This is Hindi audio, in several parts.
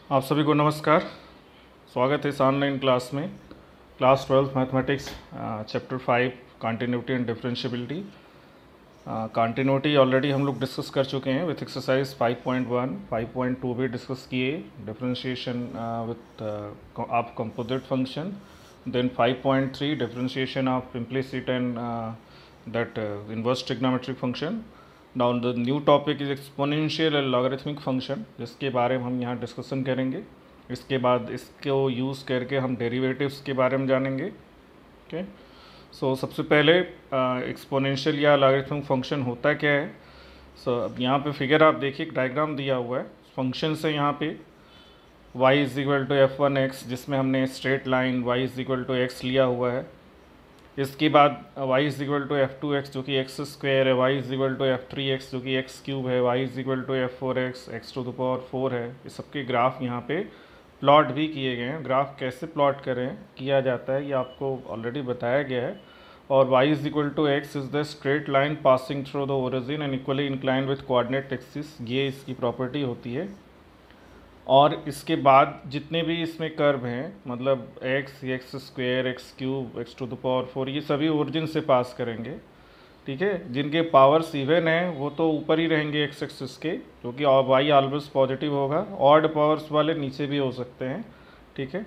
आप सभी को नमस्कार। स्वागत है इस ऑनलाइन क्लास में। Class 12 mathematics chapter 5 continuity and differentiability. Continuity already हम लोग डिस्कस कर चुके हैं विथ एक्सरसाइज 5.1, 5.2 भी डिस्कस किए, differentiation with of composite function, then 5.3 differentiation of implicit and that inverse trigonometric function. Now the new topic is exponential and logarithmic function, जिसके बारे में हम यहाँ डिस्कशन करेंगे। इसके बाद इसको यूज़ करके हम डेरिवेटिव्स के बारे में जानेंगे। ओके, सो सबसे पहले एक्सपोनेंशियल या लॉगरिथमिक फंक्शन होता क्या है। अब यहाँ पे फिगर आप देखिए, डायग्राम दिया हुआ है फंक्शन से। यहाँ पे y is equal to f1x, जिसमें हमने straight line y is equal to x लिया हुआ है। इसके बाद y is equal to f2x जो कि x स्क्वायर है, y is equal to f3x जो कि x क्यूब है, y is equal to f4x x to the power 4 है। इस सबके ग्राफ यहाँ पे प्लॉट भी किए गए हैं। ग्राफ कैसे प्लॉट किया जाता है ये आपको ऑलरेडी बताया गया है। और y is equal to x is the straight line passing through the origin and equally incline with coordinate axis, ये इसकी प्रॉपर्टी होती है। और इसके बाद जितने भी इसमें कर्व हैं, मतलब x square, x cube, x to the power 4, ये सभी ओरिजिन से पास करेंगे। ठीक है, जिनके पावर्स इवन हैं वो तो ऊपर ही रहेंगे x एक्सिस के, क्योंकि y ऑलवेज पॉजिटिव होगा। ऑड पावर्स वाले नीचे भी हो सकते हैं। ठीक है,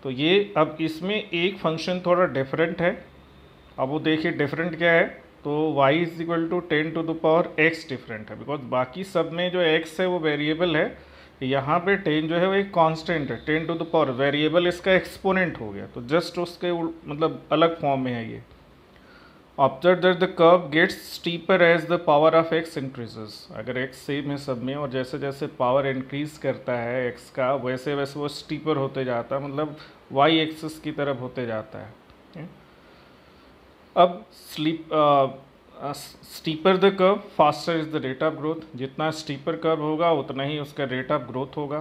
तो ये अब इसमें एक फंक्शन थोड़ा डिफरेंट है। अब वो देखिए डिफरेंट क्या है, तो y is equal to 10 to the power x different है, बिकॉज बाकी सब में जो x है वो वेरिएबल है। यहाँ पे 10 जो है वो एक कांस्टेंट है, 10 टू द पावर, वेरिएबल इसका एक्सपोनेंट हो गया, तो जस्ट उसके मतलब अलग फॉर्म में है ये। Observe that the curve gets steeper as the power of x increases. अगर x सेम है सब में, और जैसे जैसे पावर इंक्रीज करता है x का, वैसे वैसे वो स्टीपर होते जाता है, मतलब y एक्सिस की तरफ होते जाता है। अब steeper the curve faster is the rate of growth. जितना स्टीपर कर्व होगा उतना ही उसका रेट ऑफ ग्रोथ होगा।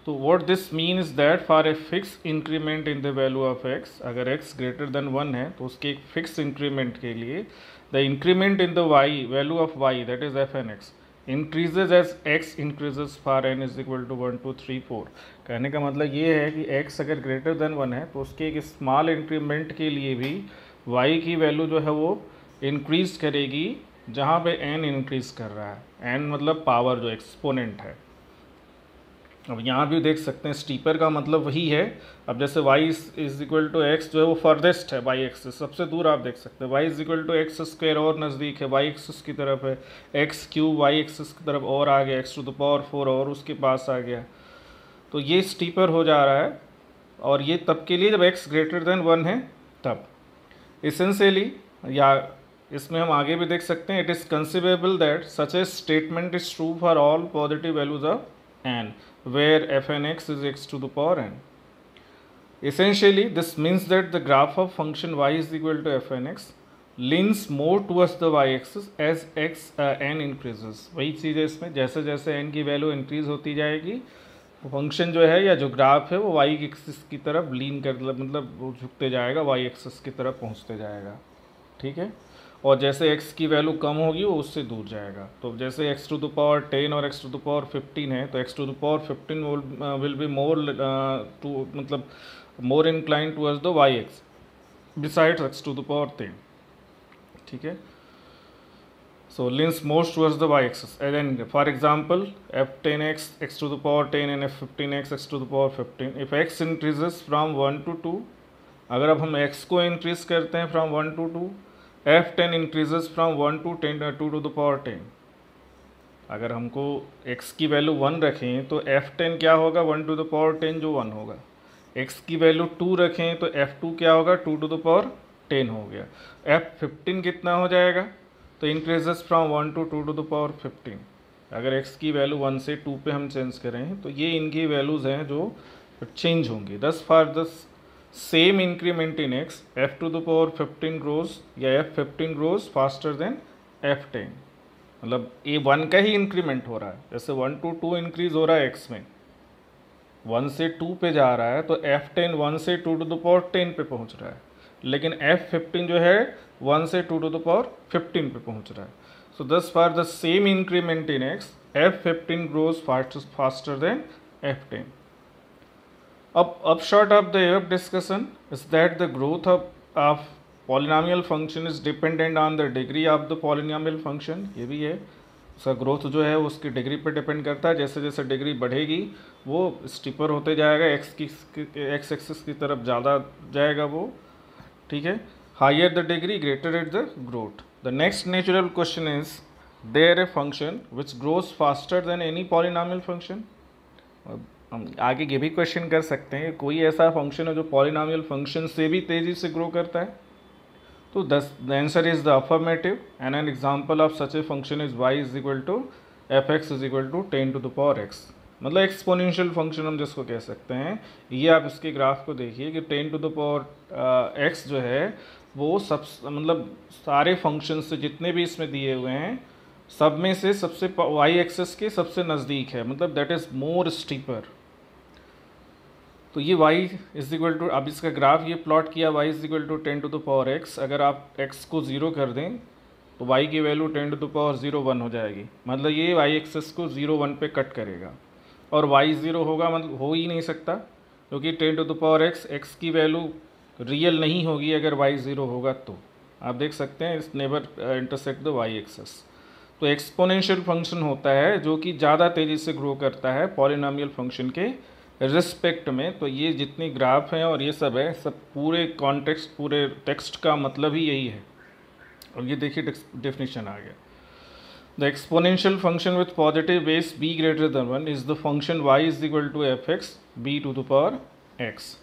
तो what this mean is that for a fix increment in the value of x, अगर x ग्रेटर देन 1 है तो उसके एक फिक्स इंक्रीमेंट के लिए the increment in the y value of y that is fn(x) increases as x increases for n is equal to 1 2 3 4। कहने का मतलब ये है कि x अगर ग्रेटर देन 1 है तो उसके एक स्मॉल इंक्रीमेंट के लिए भी y की वैल्यू जो है वो इंक्रीज करेगी, जहाँ पे n इंक्रीज कर रहा है। n मतलब पावर, जो एक्सपोनेंट है। अब यहाँ भी देख सकते हैं स्टीपर का मतलब वही है। अब जैसे y is equal to x जो है वो फर्देस्ट है y एक्सिस, सबसे दूर आप देख सकते हैं। y is equal to x square और नज़दीक है, y एक्सिस की तरफ है। x क्यूब y एक्सिस की तरफ और आ गया, x टू द पावर 4 और उसके पास आ गया, तो ये स्टीपर हो जा रहा है। और ये तब के लिए जब x ग्रेटर देन 1 है तब। इसेंशियली, या इसमें हम आगे भी देख सकते हैं, it is conceivable that such a statement is true for all positive values of n where fn(x) is x to the power n. Essentially this means that the graph of function y is equal to fn(x) leans more towards the y axis as n increases. वही चीज़ है इसमें, जैसे जैसे n की वैल्यू इंक्रीज होती जाएगी, फंक्शन जो है या जो ग्राफ है वो y एक्सिस की तरफ लीन कर, मतलब वो झुकते जाएगा, y एक्सिस की तरफ पहुंचते जाएगा। ठीक है, और जैसे x की वैल्यू कम होगी वो उससे दूर जाएगा। तो जैसे x टू द पावर 10 और x टू द पावर 15 है, तो x to the power 15 will be more to, मतलब more incline towards the y x besides x to the power 10। ठीक है, so leans most towards the y axis. And then for example f10x x to the power 10 and f15x x to the power 15, if x increases from 1 to 2, अगर अब हम x को इंक्रीज करते हैं from 1 to 2, f10 increases from 1 to 10 2 to the power 10। अगर हमको x की वैल्यू 1 रखें तो f10 क्या होगा, 1 to the power 10 जो 1 होगा। x की वैल्यू 2 रखें तो f2 क्या होगा, 2 to the power 10 हो गया। f15 कितना हो जाएगा, तो increases from 1 to 2 to the power 15। अगर x की वैल्यू 1 से 2 पे हम चेंज करें तो ये इनकी वैल्यूज़ हैं जो चेंज होंगी। दस for the same increment in x, f to the power 15 grows या f15 grows faster then f10, मतलब ये 1 का ही इंक्रीमेंट हो रहा है। जैसे 1 to 2 इंक्रीज हो रहा है x में, 1 से 2 पे जा रहा है, तो f10 1 से 2 to the power 10 पे पहुंच रहा है, लेकिन f15 जो है 1 से 2 to the power 15 पे पहुंच रहा है। सो दस for the same increment in x, f15 grows faster then f10. Upshot of the above discussion is that the growth of polynomial function is dependent on the degree of the polynomial function. ये भी है, उसका ग्रोथ जो है उसकी डिग्री पर डिपेंड करता है. जैसे जैसे डिग्री बढ़ेगी वो स्टीपर होते जाएगा, एक्स एक्सिस की तरफ ज़्यादा जाएगा वो. ठीक है, higher the degree greater is the growth. The next natural question is there a function which grows faster than any polynomial function. हम आगे ये भी क्वेश्चन कर सकते हैं, कोई ऐसा फंक्शन है जो पॉलिनॉमियल फंक्शन से भी तेज़ी से ग्रो करता है. तो the answer is the affirmative and an example of such a function is y is equal to f x is equal to 10 to the power x. मतलब एक्सपोनेंशियल फंक्शन हम जिसको कह सकते हैं. ये आप इसके ग्राफ को देखिए कि 10 टू द पावर x जो है वो सब मतलब सारे फंक्शन से जितने भी इसमें दिए हुए हैं सब में से सबसे y एक्सिस के सबसे नज़दीक है, मतलब दैट इज़ मोर स्टीपर. तो ये y इज इक्वल टू, अब इसका ग्राफ ये प्लॉट किया y is equal to 10 to the power x. अगर आप x को 0 कर दें तो y की वैल्यू 10 टू द पावर 0 1 हो जाएगी. मतलब ये y एक्सिस को 0 1 पे कट करेगा और y 0 होगा, मतलब हो ही नहीं सकता क्योंकि 10 टू द पावर x की वैल्यू रियल नहीं होगी अगर y 0 होगा. तो आप देख सकते हैं इस never intersect the y axis. तो एक्सपोनेंशियल फंक्शन होता है जो कि ज़्यादा तेज़ी से ग्रो करता है पॉलिनॉमियल फंक्शन के रिस्पेक्ट में. तो ये जितनी ग्राफ हैं और ये सब है, सब पूरे कॉन्टेक्स्ट पूरे टेक्स्ट का मतलब ही यही है. और ये देखिए डेफिनेशन आ गया. The exponential function with positive base b greater than 1 is the function y is equal to f x b to the power x.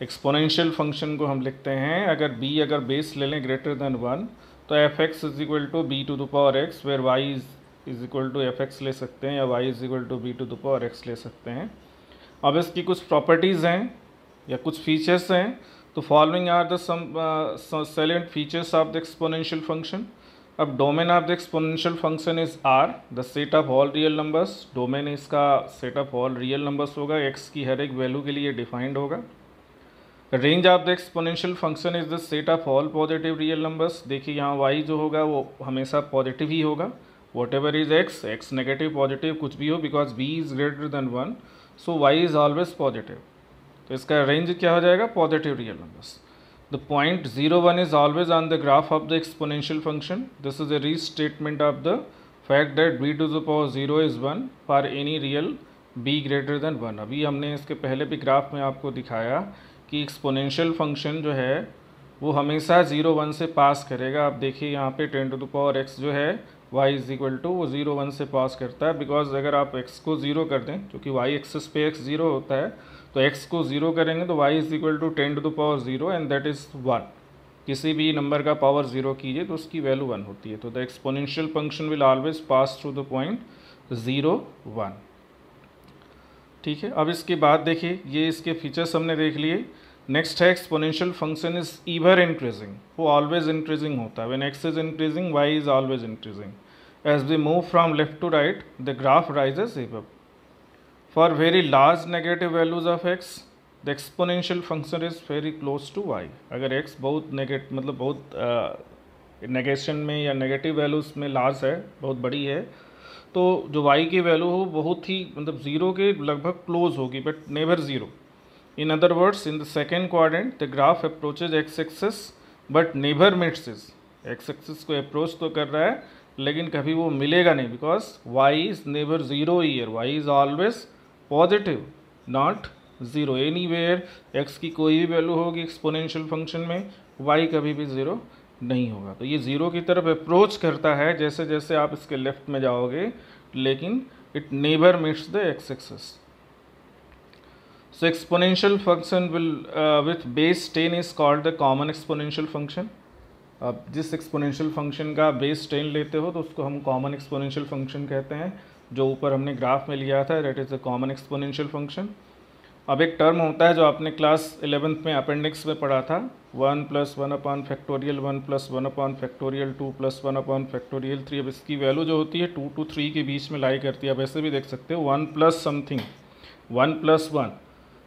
Exponential function को हम लिखते हैं अगर b अगर बेस ले लें ग्रेटर देन 1 तो f x is equal to b to the power x, where y is equal to f x ले सकते हैं या y is equal to b to the power x ले सकते हैं. अब इसकी कुछ प्रॉपर्टीज़ हैं या कुछ फीचर्स हैं. तो following are the some salient features of the exponential function. अब domain of the exponential function is R, the set of all real numbers. Domain इसका set of all real numbers होगा, एक्स की हर एक वैल्यू के लिए डिफाइंड होगा. Range of the exponential function is the set of all positive real numbers. देखिए यहाँ y जो होगा वो हमेशा पॉजिटिव ही होगा, whatever is x negative positive कुछ भी हो, because b is greater than 1 so y is always positive. तो इसका रेंज क्या हो जाएगा, positive real numbers. The point 0 1 is always on the graph of the exponential function. This is a restatement of the fact that b to the power 0 is 1 for any real b greater than 1. अभी हमने इसके पहले भी ग्राफ में आपको दिखाया कि एक्सपोनेंशियल फंक्शन जो है वो हमेशा 0 1 से पास करेगा. आप देखिए यहाँ पे 10 टू द पावर x जो है y इज इक्वल टू वो 0 1 से पास करता है, बिकॉज अगर आप x को 0 कर दें क्योंकि y एक्सिस पे x 0 होता है तो x को 0 करेंगे तो y is equal to 10 to the power 0 and that is 1. किसी भी नंबर का पावर 0 कीजिए तो उसकी वैल्यू 1 होती है. तो the exponential function will always pass through the point 0 1. ठीक है, अब इसके बाद देखिए ये इसके फीचर्स हमने देख लिए. नेक्स्ट है exponential function is ever increasing. वो ऑलवेज इंक्रीजिंग होता है. When x is increasing y is always increasing. As we move from left to right the graph rises above. For very large negative values of x the exponential function is very close to y. अगर एक्स बहुत मतलब बहुत नेगेशन में या नेगेटिव वैल्यूज में लार्ज है, बहुत बड़ी है, तो जो y की वैल्यू हो बहुत ही मतलब 0 के लगभग क्लोज होगी but never 0. In other words, in the second quadrant, the graph approaches x-axis but never meets it. x-axis को approach तो कर रहा है लेकिन कभी वो मिलेगा नहीं, because y is never 0 here. y is always positive, not 0. Anywhere x की कोई भी वैल्यू होगी एक्सपोनेंशियल फंक्शन में y कभी भी 0 नहीं होगा. तो ये 0 की तरफ अप्रोच करता है जैसे जैसे आप इसके लेफ्ट में जाओगे, लेकिन it never meets the x-axis. So exponential function will with base 10 is called the common exponential function. अब जिस एक्सपोनेंशियल फंक्शन का बेस 10 लेते हो तो उसको हम कॉमन एक्सपोनेंशियल फंक्शन कहते हैं. जो ऊपर हमने ग्राफ में लिया था that is the common exponential function. अब एक टर्म होता है जो आपने क्लास 11th में अपेंडिक्स में पढ़ा था, 1 + 1 upon factorial 1 + 1 upon factorial 2 + 1 upon factorial 3. अब इसकी वैल्यू जो होती है 2 to 3 के बीच में लाई करती है. आप ऐसे भी देख सकते हो 1 + समथिंग 1 + 1.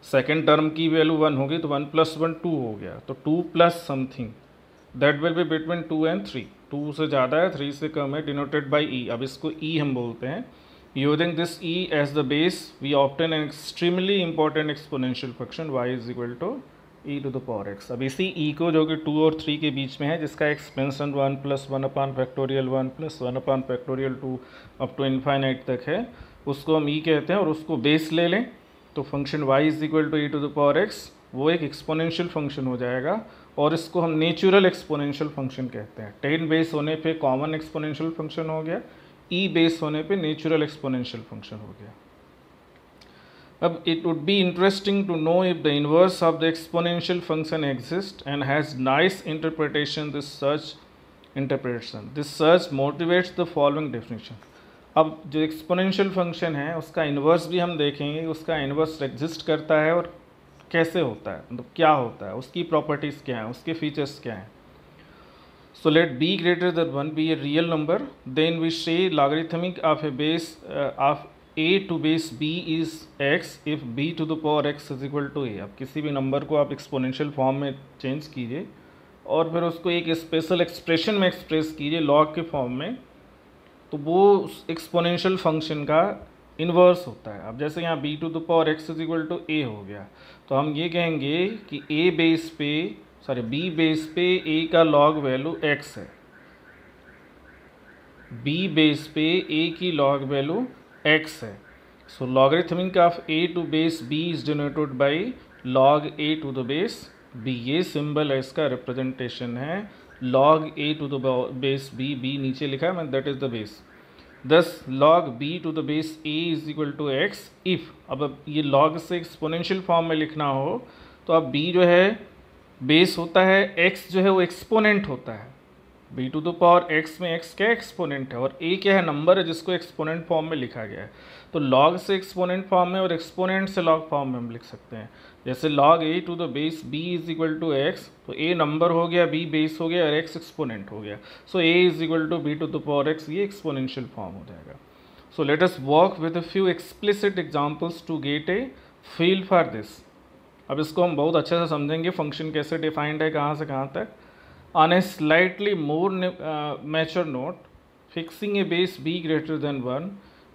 सेकेंड टर्म की वैल्यू 1 होगी तो 1 + 1 2 हो गया, तो 2 + something that will be between 2 and 3. 2 से ज़्यादा है 3 से कम है, डिनोटेड बाई ई. अब इसको ई हम बोलते हैं. Using this e as the base, we obtain an extremely important exponential function y is equal to e to the power x. अब इसी e को जो कि 2 और 3 के बीच में है, जिसका expansion 1 plus 1 upon factorial 1 plus 1 upon factorial 2 up to infinite तक है, उसको हम e कहते हैं और उसको बेस ले लें तो function y is equal to e to the power x वो एक एक्सपोनेंशियल फंक्शन हो जाएगा और इसको हम नेचुरल एक्सपोनेंशियल फंक्शन कहते हैं। 10 बेस होने पे कॉमन एक्सपोनेंशियल फंक्शन हो गया, e बेस होने पे नेचुरल एक्सपोनेंशियल फंक्शन हो गया। अब it would be interesting to know if the inverse of the exponential function exist and has nice interpretation this search motivates the following definition. अब जो एक्सपोनेंशियल फंक्शन है उसका इन्वर्स भी हम देखेंगे, उसका इन्वर्स एग्जिस्ट करता है और कैसे होता है, मतलब क्या होता है, उसकी प्रॉपर्टीज़ क्या हैं, उसके फीचर्स क्या हैं। So let b greater than 1 be a real number, then we say logarithmic of a base of a to base b is x if b to the power x is equal to a। अब किसी भी नंबर को आप एक्सपोनेंशियल फॉर्म में चेंज कीजिए और फिर उसको एक स्पेशल एक्सप्रेशन में एक्सप्रेस कीजिए लॉग के फॉर्म में, तो वो उस एक्सपोनेंशियल फंक्शन का इन्वर्स होता है। अब जैसे यहाँ b to the power x is equal to a हो गया, तो हम ये कहेंगे कि a बेस पे b बेस पे a का लॉग वैल्यू x है, b बेस पे a की लॉग वैल्यू x है। So logarithmic of a to base b is denoted by log a to the base b। ये सिंबल है, इसका रिप्रेजेंटेशन है log a to the base b, b नीचे लिखा है, दैट इज द बेस। दस log b to the base a is equal to x if, अब ये log से एक्सपोनेंशियल फॉर्म में लिखना हो तो अब b जो है बेस होता है, x जो है वो एक्सपोनेंट होता है, b to the power x में x क्या एक्सपोनेंट है और a क्या है, नंबर है जिसको एक्सपोनेंट फॉर्म में लिखा गया है। तो log से एक्सपोनेंट फॉर्म में और एक्सपोनेंट से log फॉर्म में हम लिख सकते हैं। जैसे log a to the base b is equal to x, तो a नंबर हो गया, b बेस हो गया और x एक्सपोनेंट हो गया। So a is equal to b to the power x, ये एक्सपोनेंशियल फॉर्म हो जाएगा। So let us work with a few explicit examples to get a feel for this. अब इसको हम बहुत अच्छे से समझेंगे, फंक्शन कैसे डिफाइंड है, कहाँ से कहाँ तक। On a slightly more mature note, fixing a base b greater than 1,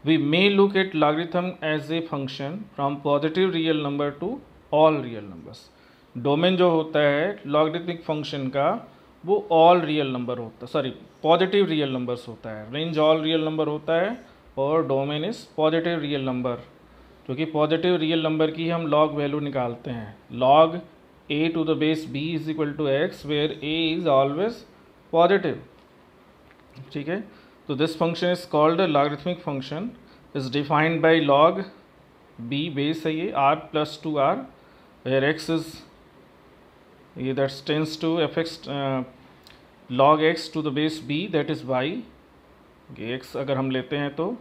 we may look at logarithm as a function from positive real number to all real numbers. Domain जो होता है लॉगरिथमिक फंक्शन का वो ऑल रियल नंबर होता है, सॉरी पॉजिटिव रियल नंबर्स होता है। रेंज ऑल रियल नंबर होता है और domain is positive real number, क्योंकि पॉजिटिव रियल नंबर की हम लॉग वैल्यू निकालते हैं। Log a to the base b is equal to x where a is always positive, ठीक है। तो this function is called logarithmic function, is defined by log b base है ये r plus 2r, where x is ये that tends to fx log x to the base b that is y। x अगर हम लेते हैं तो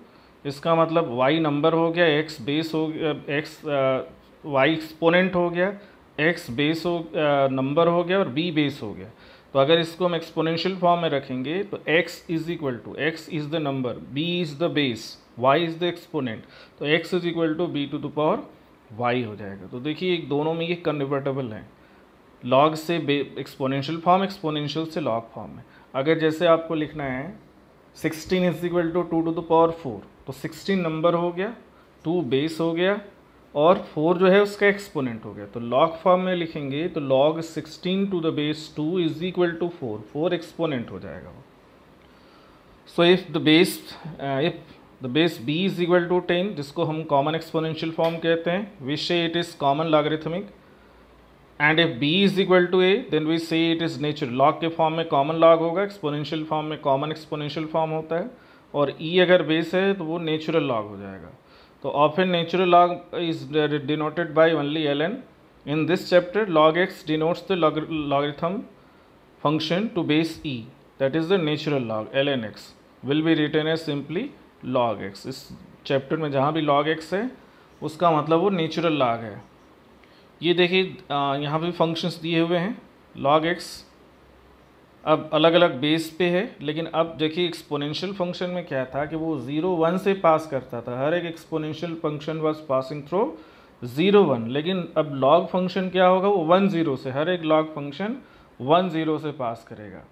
इसका मतलब y नंबर हो गया, x बेस हो गया, x y एक्सपोनेंट हो गया, x बेस हो नंबर हो गया और b बेस हो गया। तो अगर इसको हम एक्सपोनेंशियल फॉर्म में रखेंगे तो x is equal to, x is the number, b is the base, y is the exponent, तो x is equal to b to the power y हो जाएगा। तो देखिए दोनों में ये कन्वर्टेबल हैं, लॉग से एक्सपोनेंशियल फॉर्म, एक्सपोनेंशियल से लॉग फॉर्म में। अगर जैसे आपको लिखना है 16 is equal to 2 to the power 4, तो 16 नंबर हो गया, 2 बेस हो गया और 4 जो है उसका एक्सपोनेंट हो गया। तो लॉग फॉर्म में लिखेंगे तो log 16 to the base 2 is equal to 4, 4 exponent हो जाएगा वो। So if the base b is equal to 10, जिसको हम कॉमन एक्सपोनेंशियल फॉर्म कहते हैं, we say it is common logarithmic, and if b is equal to a then we say it is natural. Log के फॉर्म में कॉमन लॉग होगा, एक्सपोनेंशियल फॉर्म में कॉमन एक्सपोनेंशियल फॉर्म होता है, और e अगर बेस है तो वो नेचुरल लॉग हो जाएगा। तो often natural log is denoted by only ln। In this chapter log x denotes the logarithm function to base e, that is the natural log, ln x will be written as simply log x। इस चैप्टर में जहाँ भी log x है उसका मतलब वो नेचुरल लॉग है। ये देखिए यहाँ पे फंक्शंस दिए हुए हैं, log x अब अलग अलग बेस पे है, लेकिन अब देखिए एक्सपोनेंशियल फंक्शन में क्या था कि वो 0 1 से पास करता था, हर एक exponential function was passing through 0 1, लेकिन अब log फंक्शन क्या होगा, वो 1 0 से, हर एक log फंक्शन 1 0 से पास करेगा,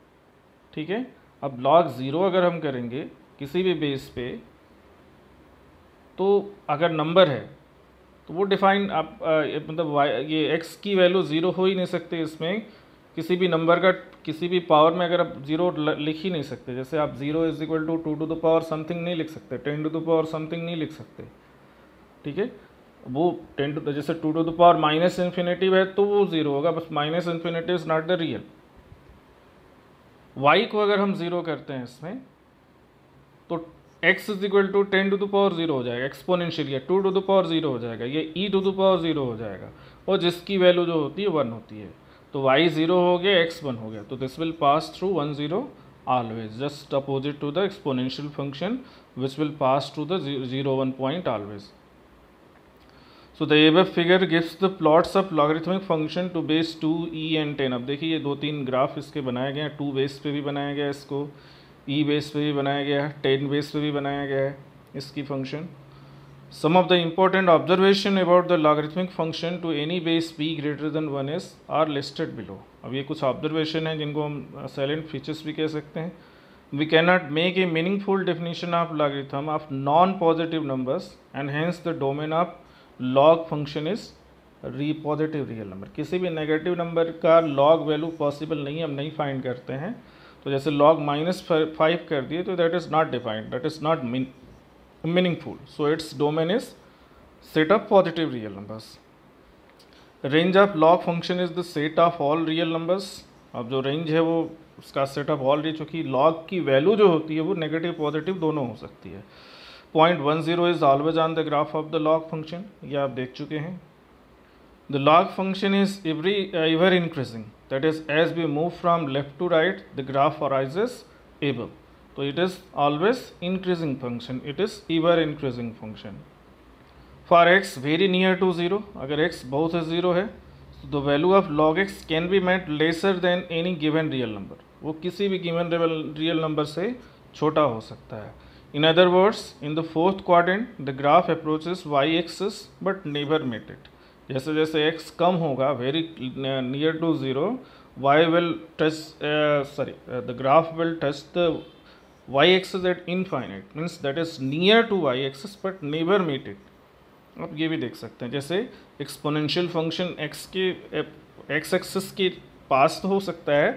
ठीक है। अब log 0 अगर हम करेंगे किसी भी बेस पे तो अगर नंबर है तो वो डिफाइन आप मतलब ये x की वैल्यू ज़ीरो हो ही नहीं सकती, इसमें किसी भी नंबर का किसी भी पावर में अगर आप ज़ीरो लिख ही नहीं सकते। जैसे आप 0 is equal to 2 to the power something नहीं लिख सकते, 10 टू द पावर समथिंग नहीं लिख सकते, ठीक है। वो 10 टू जैसे 2 to the power minus infinitive है तो वो ज़ीरो होगा, बस minus infinitive is not the real. y को अगर हम ज़ीरो करते हैं इसमें तो x is equal to 10 to the power zero हो जाएगा, एक्सपोनेंशियल, या 2 टू द पावर ज़ीरो हो जाएगा, ये e to the power zero हो जाएगा, और जिसकी वैल्यू जो होती है 1 होती है। तो y 0 हो गया, x 1 हो गया, तो this will pass through 1 0 always, just opposite to the exponential function which will pass through the 0 1 point always. So the above figure gives the plots of logarithmic function to base 2, e and 10. अब देखिए ये दो तीन ग्राफ इसके बनाए गए हैं, 2 बेस पे भी बनाया गया है इसको, e बेस पे भी बनाया गया है, 10 बेस पे भी बनाया गया है इसकी function. Some of the important observation about the logarithmic function to any base p greater than 1 is are listed below. अब ये कुछ ऑब्जर्वेशन हैं जिनको हम साइलेंट फीचर्स भी कह सकते हैं। We cannot make a meaningful definition of logarithm of non-positive numbers and hence the domain of log function is positive real number. किसी भी नेगेटिव नंबर का log वैल्यू पॉसिबल नहीं, हम नहीं फाइंड करते हैं। तो जैसे log -5 कर दिए तो that is not defined, that is not meaningful, so its domain is set of positive real numbers. Range of log function is the set of all real numbers. अब जो रेंज है वो उसका सेट ऑफ ऑल, चूँकि log की वैल्यू जो होती है वो नेगेटिव पॉजिटिव दोनों हो सकती है। 0.10 is always on the graph of the log function, ये आप देख चुके हैं। The log function is ever increasing, that is as we move from left to right the graph arises above. तो it is always increasing function, it is ever increasing function. For x very near to 0, अगर x बहुत है 0 है तो the value of log x can be made lesser than any given real number. वो किसी भी given real number से छोटा हो सकता है। In other words, in the fourth quadrant the graph approaches y axis but never meet it. जैसे जैसे x कम होगा very near to 0, y will touch the graph will touch the y axis at infinite, means that is near to y axis but never meet it. आप ये भी देख सकते हैं, जैसे एक्सपोनेंशियल फंक्शन x के x एक्सिस के पास तो हो सकता है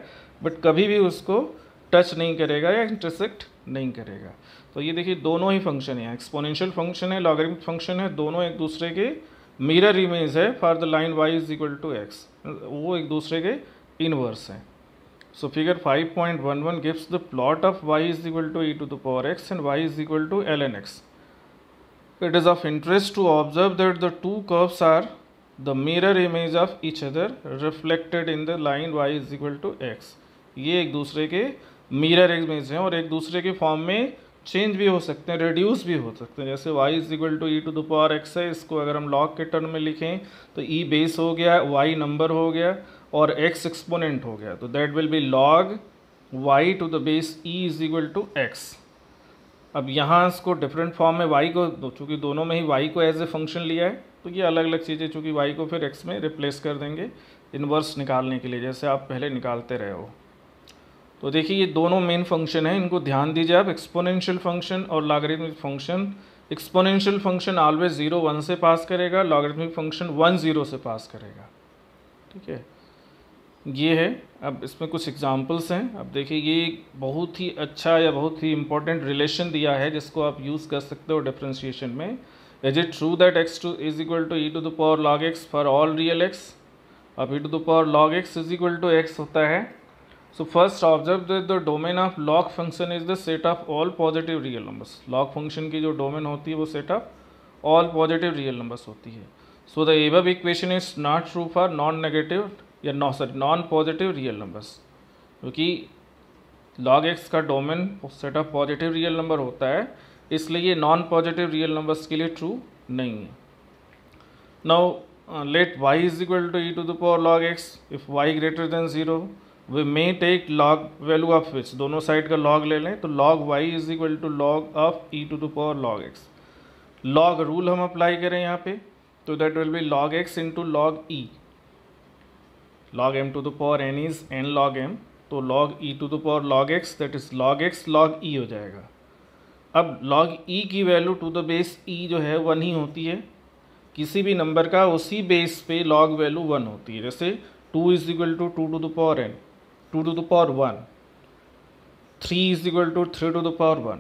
बट कभी भी उसको टच नहीं करेगा या इंटरसेक्ट नहीं करेगा। तो ये देखिए दोनों ही फंक्शन है, एक्सपोनेंशियल फंक्शन है, लॉगरिथमिक फंक्शन है, दोनों एक दूसरे के मिरर इमेज है for the line y is equal to x, वो एक दूसरे के इनवर्स हैं। So figure 5.11 gives the plot of y is equal to e to the power x and y is equal to ln x. It is of interest to observe that the two curves are the mirror image of each other reflected in the line y is equal to x. ये एक दूसरे के मिरर इमेज हैं और एक दूसरे के फॉर्म में चेंज भी हो सकते हैं, रिड्यूस भी हो सकते हैं। जैसे y is equal to e to the power x है, इसको अगर हम log के टर्म में लिखें तो e बेस हो गया, y नंबर हो गया और x एक्सपोनेंट हो गया, तो that will be log y to the base e is equal to x। अब यहाँ इसको डिफरेंट फॉर्म में y को, चूँकि दोनों में ही y को एज ए फंक्शन लिया है तो ये अलग अलग चीज़ें, चूँकि y को फिर x में रिप्लेस कर देंगे इन्वर्स निकालने के लिए, जैसे आप पहले निकालते रहे हो। तो देखिए ये दोनों मेन फंक्शन हैं, इनको ध्यान दीजिए आप, एक्सपोनेंशियल फंक्शन और logarithmic function. Exponential function always 0 1 से पास करेगा, लॉगरिथमिक फंक्शन 1 0 से पास करेगा, ठीक है। ये है, अब इसमें कुछ एग्जांपल्स हैं। अब देखिए ये बहुत ही अच्छा या बहुत ही इंपॉर्टेंट रिलेशन दिया है जिसको आप यूज़ कर सकते हो डिफरेंशिएशन में। Is it true that x is equal to e to the power log x for all real x? अब e to the power log x is equal to x होता है। So first observe that the domain of log function is the set of all positive real numbers. log function की जो डोमेन होती है वो set of all positive real numbers होती है। So the above equation is not true for non-negative या non-positive real numbers, क्योंकि log x का domain set of positive real number होता है, इसलिए ये non-positive real numbers के लिए true नहीं है। Now let y is equal to e to the power log x if y greater than 0. We may take log value of which, दोनों साइड का log ले लें तो log y is equal to log of e to the power log x। log rule हम अप्लाई करें यहाँ पे तो that will be log x into log e, log m to the power n is n log m, तो log e to the power log x that is log x log e हो जाएगा। अब log e की value to the base e जो है 1 ही होती है, किसी भी नंबर का उसी बेस पे log वैल्यू 1 होती है। जैसे 2 is equal to 2 to the power n, 2 to the power 1, 3 is equal to 3 to the power 1।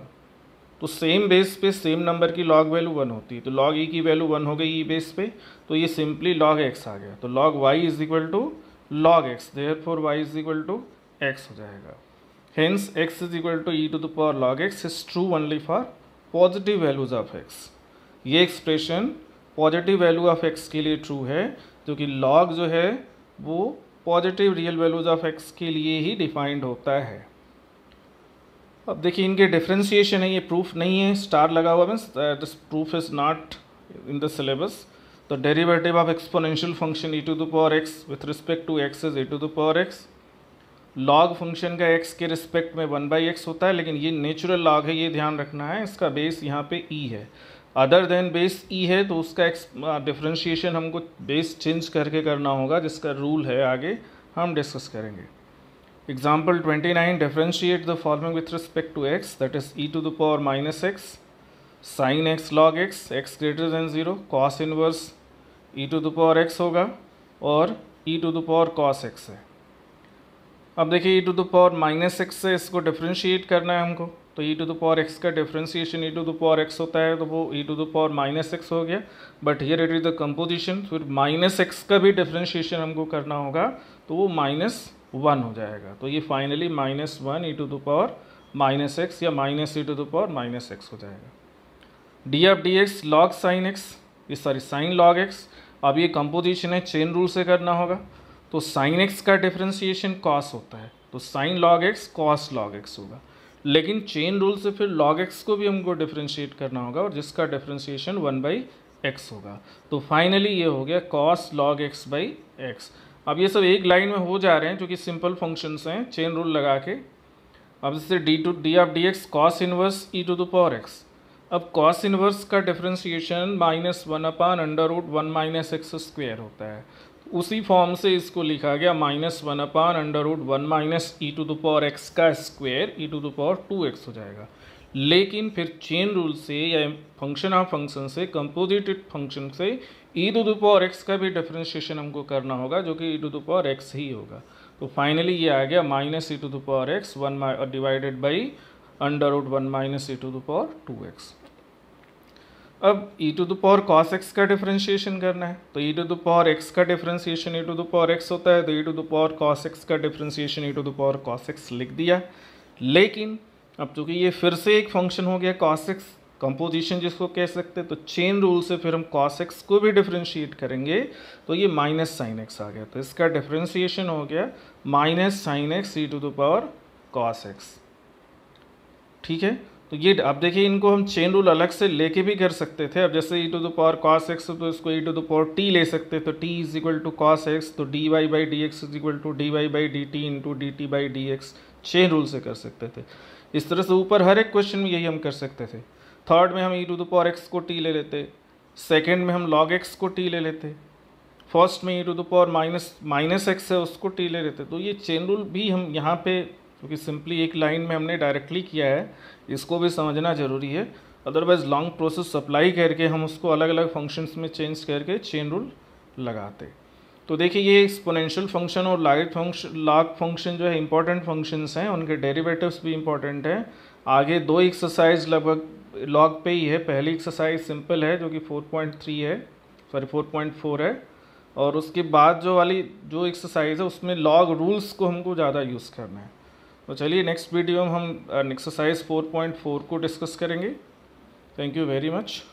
तो सेम बेस पे सेम नंबर की log वैल्यू 1 होती है, तो log e की वैल्यू 1 हो गई e बेस पे, तो ये सिंपली log x आ गया। तो log y is equal to log x, therefore y is equal to x हो जाएगा। Hence x is equal to e to the power log x is true only for positive values of x। ये expression positive value of x के लिए ट्रू है, क्योंकि log जो है वो positive real values of x के लिए ही डिफाइंड होता है। अब देखिए इनके डिफ्रेंशिएशन है, ये प्रूफ नहीं है, स्टार लगा हुआ means this proof is not in the syllabus. तो derivative of exponential function e to the power x with respect to x is e to the power x। Log function का x के रिस्पेक्ट में 1/x होता है, लेकिन ये नेचुरल लॉग है, ये ध्यान रखना है, इसका बेस यहाँ पे e है। अदर देन बेस e है तो उसका डिफ्रेंशिएशन हमको बेस चेंज करके करना होगा, जिसका रूल है आगे हम डिस्कस करेंगे। Example 29, differentiate the following with respect to x, that is e to the power -x sin x log x greater than 0, cos inverse e to the power x होगा और e to the power cos x है। अब देखिए e to the power -x से इसको डिफ्रेंशिएट करना है हमको, तो e to the power x का differentiation e to the power x होता है, तो वो e to the power -x हो गया। But here it is the composition, फिर -x का भी डिफ्रेंशिएशन हमको करना होगा, तो वो -1 हो जाएगा। तो ये finally -1 e to the power -x या -e to the power -x हो जाएगा। D of d x log sine x, ये सॉरी साइन लॉग x। अब ये कंपोजिशन है, चेन रूल से करना होगा, तो साइन x का डिफ्रेंशिएशन कॉस होता है, तो sign log x cos log x होगा। लेकिन चेन रूल से फिर log x को भी हमको डिफ्रेंशिएट करना होगा, और जिसका डिफ्रेंशिएशन 1/x होगा। तो फाइनली ये हो गया cos log x/x। अब ये सब एक लाइन में हो जा रहे हैं, जो कि सिंपल फंक्शंस हैं, चेन रूल लगा के। अब जैसे d of d x cos inverse e to the power x। अब कॉस इनवर्स का डिफ्रेंशिएशन -1/√1 - x² होता है, उसी फॉर्म से इसको लिखा गया -1/√1 - e to the power x का square e to the power 2x हो जाएगा। लेकिन फिर चेन रूल से या फंक्शन ऑफ फंक्शन से, कंपोजिटेड फंक्शन से e to the power x का भी डिफरेंशिएशन हमको करना होगा, जो कि e to the power x ही होगा। तो फाइनली ये आ गया -e to the power x 1 divided by √1 - e to the power 2x। अब e to the power cos x का डिफरेंशिएशन करना है, तो e to the power x का differentiation e to the power x होता है, तो e to the power cos x का differentiation e to the power cos x लिख दिया। लेकिन अब चूँकि ये फिर से एक फंक्शन हो गया cos x, कंपोजिशन जिसको कह सकते हैं, तो चेन रूल से फिर हम cos x को भी डिफरेंशिएट करेंगे, तो ये -sin x आ गया, तो इसका डिफरेंशिएशन हो गया -sin x e to the power cos x। ठीक है, तो ये अब देखिए इनको हम चेन रूल अलग से लेके भी कर सकते थे। अब जैसे e to the power cos x, तो इसको e to the power t ले सकते, तो t is equal to cos x, तो dy by d x is equal to dy by d t into d t by d x, chain rule से कर सकते थे। इस तरह से ऊपर हर एक क्वेश्चन में यही हम कर सकते थे। थर्ड में हम e to the power x को t ले लेते, सेकेंड में हम log x को t ले लेते, फर्स्ट में e to the power minus x है उसको t ले लेते। तो ये चेन रूल भी हम यहाँ पे, क्योंकि सिंपली एक लाइन में हमने डायरेक्टली किया है, इसको भी समझना ज़रूरी है, अदरवाइज लॉन्ग प्रोसेस अप्लाई करके हम उसको अलग अलग फंक्शंस में चेंज करके चेन रूल लगाते। तो देखिए ये एक्सपोनेंशियल फंक्शन और लॉग फंक्शन जो है इंपॉर्टेंट फंक्शंस हैं, उनके डेरिवेटिव्स भी इंपॉर्टेंट हैं। आगे दो एक्सरसाइज लगभग लॉग पे ही है। पहली एक्सरसाइज सिंपल है जो कि 4.3 है, सॉरी 4.4 है, और उसके बाद जो एक्सरसाइज है उसमें लॉग रूल्स को हमको ज़्यादा यूज़ करना है। तो चलिए नेक्स्ट वीडियो में हम एक्सरसाइज 4.4 को डिस्कस करेंगे। Thank you very much.